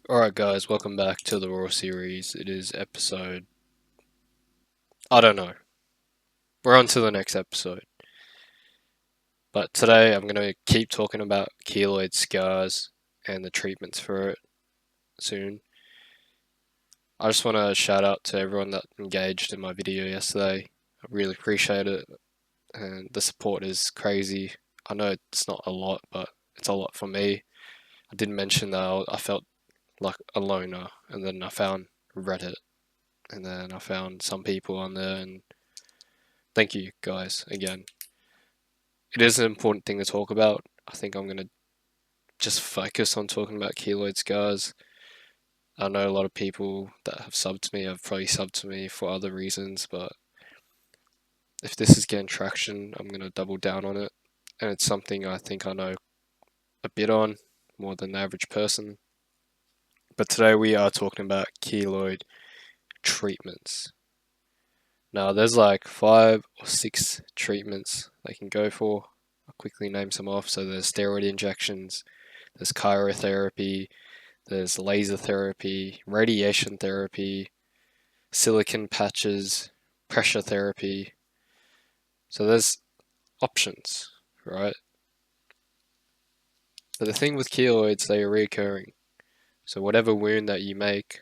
Alright guys, welcome back to the Raw series. It is episode... I don't know. We're on to the next episode. But today I'm going to keep talking about keloid scars and the treatments for it soon. I just want to shout out to everyone that engaged in my video yesterday. I really appreciate it, and the support is crazy. I know it's not a lot, but it's a lot for me. I did mention that I felt like a loner, and then I found Reddit, and then I found some people on there, and thank you guys again. It is an important thing to talk about. I think I'm going to just focus on talking about keloid scars. I know a lot of people that have subbed to me have probably subbed to me for other reasons, but if this is getting traction, I'm going to double down on it. And it's something I think I know a bit on, more than the average person. But today we are talking about keloid treatments. Now, there's like 5 or 6 treatments they can go for. I'll quickly name some off. So there's steroid injections, there's cryotherapy, there's laser therapy, radiation therapy, silicone patches, pressure therapy. So there's options, right? But the thing with keloids, they are recurring. So whatever wound that you make,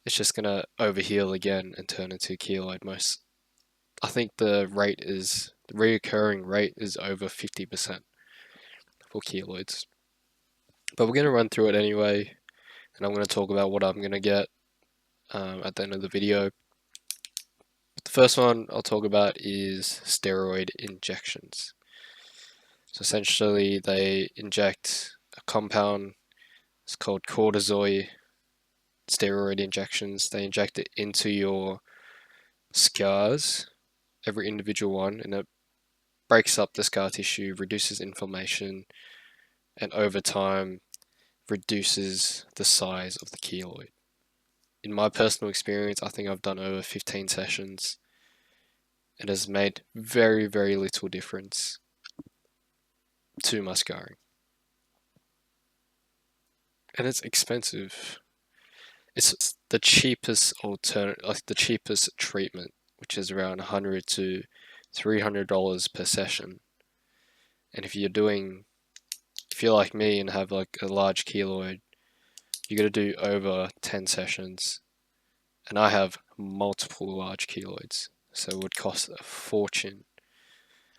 it's just gonna overheal again and turn into keloid. I think the reoccurring rate is over 50% for keloids. But we're gonna run through it anyway, and I'm gonna talk about what I'm gonna get at the end of the video. The first one I'll talk about is steroid injections. So essentially, they inject a compound. It's called cortisol steroid injections. They inject it into your scars, every individual one, and it breaks up the scar tissue, reduces inflammation, and over time reduces the size of the keloid. In my personal experience, I think I've done over 15 sessions. It has made very, very little difference to my scarring. And it's expensive. It's the cheapest the cheapest treatment, which is around $100 to $300 per session. And if you're like me and have like a large keloid, you got to do over 10 sessions. And I have multiple large keloids, so it would cost a fortune.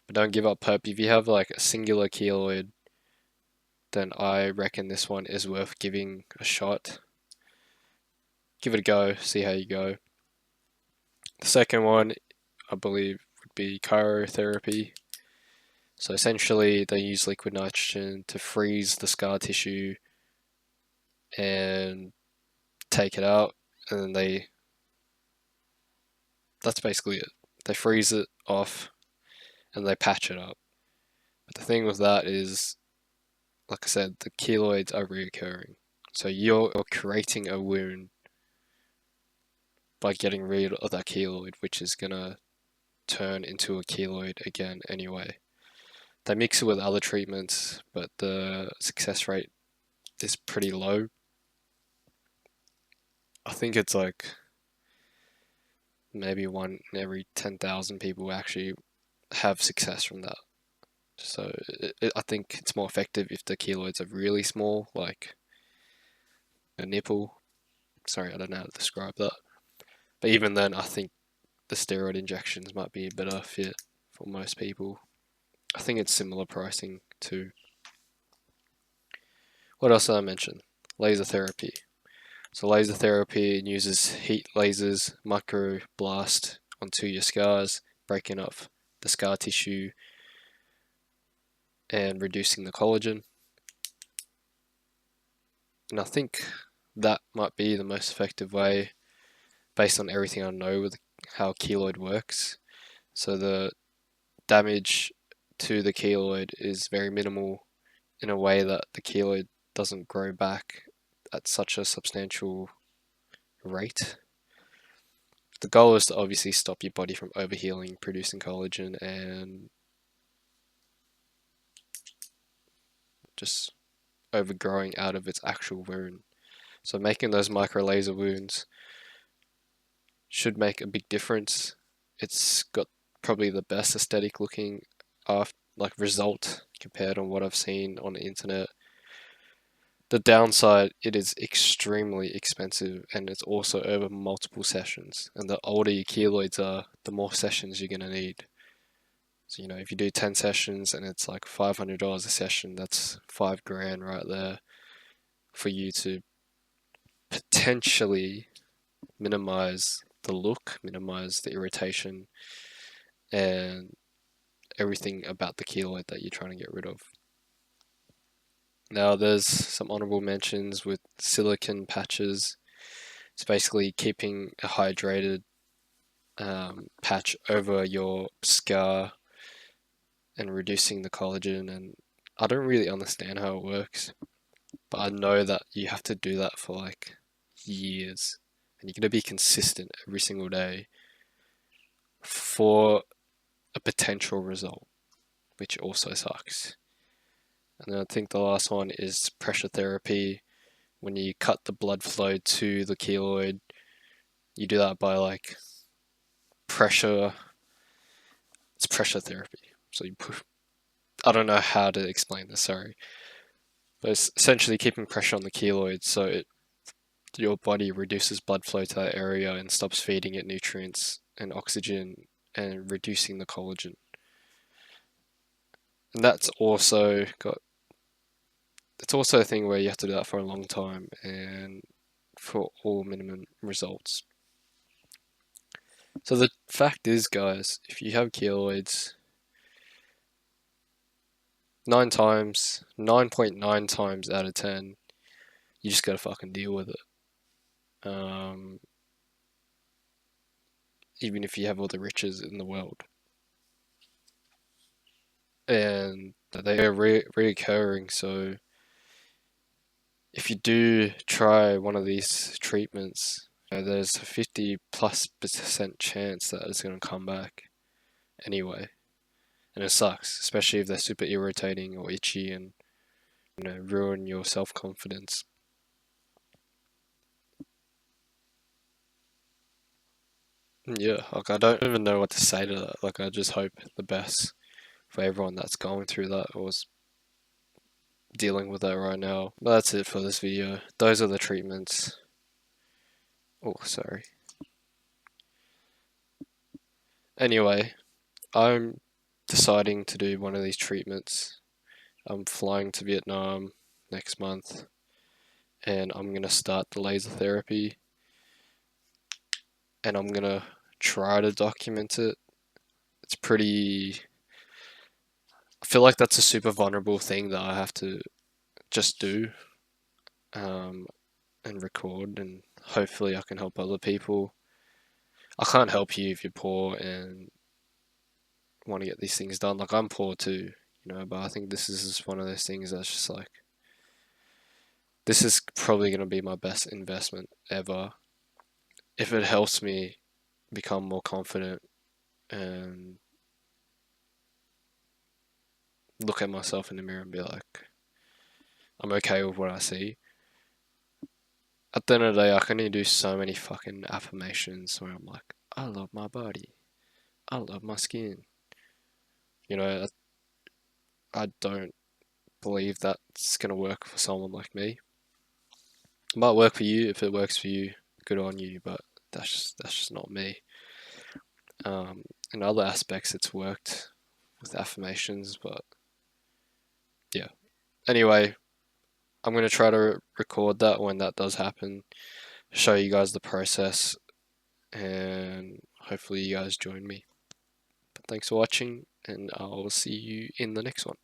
But don't give up hope. If you have like a singular keloid, then I reckon this one is worth giving a shot. Give it a go, see how you go. The second one, I believe, would be cryotherapy. So essentially, they use liquid nitrogen to freeze the scar tissue and take it out, and then that's basically it. They freeze it off and they patch it up. But the thing with that is, like I said, the keloids are reoccurring. So you're creating a wound by getting rid of that keloid, which is gonna turn into a keloid again anyway. They mix it with other treatments, but the success rate is pretty low. I think it's like maybe 1 in every 10,000 people actually have success from that. So I think it's more effective if the keloids are really small, like a nipple. Sorry, I don't know how to describe that. But even then, I think the steroid injections might be a better fit for most people. I think it's similar pricing too. What else did I mention? Laser therapy. So laser therapy uses heat lasers, microblast onto your scars, breaking up the scar tissue and reducing the collagen. And I think that might be the most effective way based on everything I know with how keloid works. So the damage to the keloid is very minimal in a way that the keloid doesn't grow back at such a substantial rate. The goal is to obviously stop your body from overhealing, producing collagen, and just overgrowing out of its actual wound. So making those micro laser wounds should make a big difference. It's got probably the best aesthetic looking result compared on what I've seen on the internet. The downside, it is extremely expensive and it's also over multiple sessions. And the older your keloids are, the more sessions you're gonna need. So, if you do 10 sessions and it's like $500 a session, that's $5,000 right there for you to potentially minimize the look, minimize the irritation, and everything about the keloid that you're trying to get rid of. Now, there's some honorable mentions with silicone patches. It's basically keeping a hydrated patch over your scar and reducing the collagen. And I don't really understand how it works, but I know that you have to do that for like years, and you're going to be consistent every single day for a potential result, which also sucks. And then I think the last one is pressure therapy. When you cut the blood flow to the keloid, you do that by like pressure. It's pressure therapy. So you push. I don't know how to explain this. Sorry, but it's essentially keeping pressure on the keloid so your body reduces blood flow to that area and stops feeding it nutrients and oxygen and reducing the collagen. And that's also got. It's also a thing where you have to do that for a long time and for all minimum results. So the fact is, guys, if you have keloids, 9.9 times out of 10, you just gotta fucking deal with it. Even if you have all the riches in the world. And they are reoccurring, so if you do try one of these treatments, there's a 50+% chance that it's gonna come back anyway. And it sucks, especially if they're super irritating or itchy and ruin your self-confidence. Yeah, like I don't even know what to say to that. Like I just hope the best for everyone that's going through that or is dealing with that right now. But that's it for this video. Those are the treatments. Oh, sorry. Anyway, I'm deciding to do one of these treatments. I'm flying to Vietnam next month and I'm gonna start the laser therapy and I'm gonna try to document it. It's pretty. I feel like that's a super vulnerable thing that I have to just do and record, and hopefully I can help other people. I can't help you if you're poor and want to get these things done. Like I'm poor too, but I think this is just one of those things that's just like, this is probably going to be my best investment ever. If it helps me become more confident and look at myself in the mirror and be like, I'm okay with what I see. At the end of the day, I can only do so many fucking affirmations where I'm like, I love my body. I love my skin. I don't believe that's going to work for someone like me. It might work for you. If it works for you, good on you, but that's just not me. In other aspects, it's worked with affirmations, but yeah. Anyway, I'm going to try to record that when that does happen, show you guys the process, and hopefully you guys join me. But thanks for watching, and I'll see you in the next one.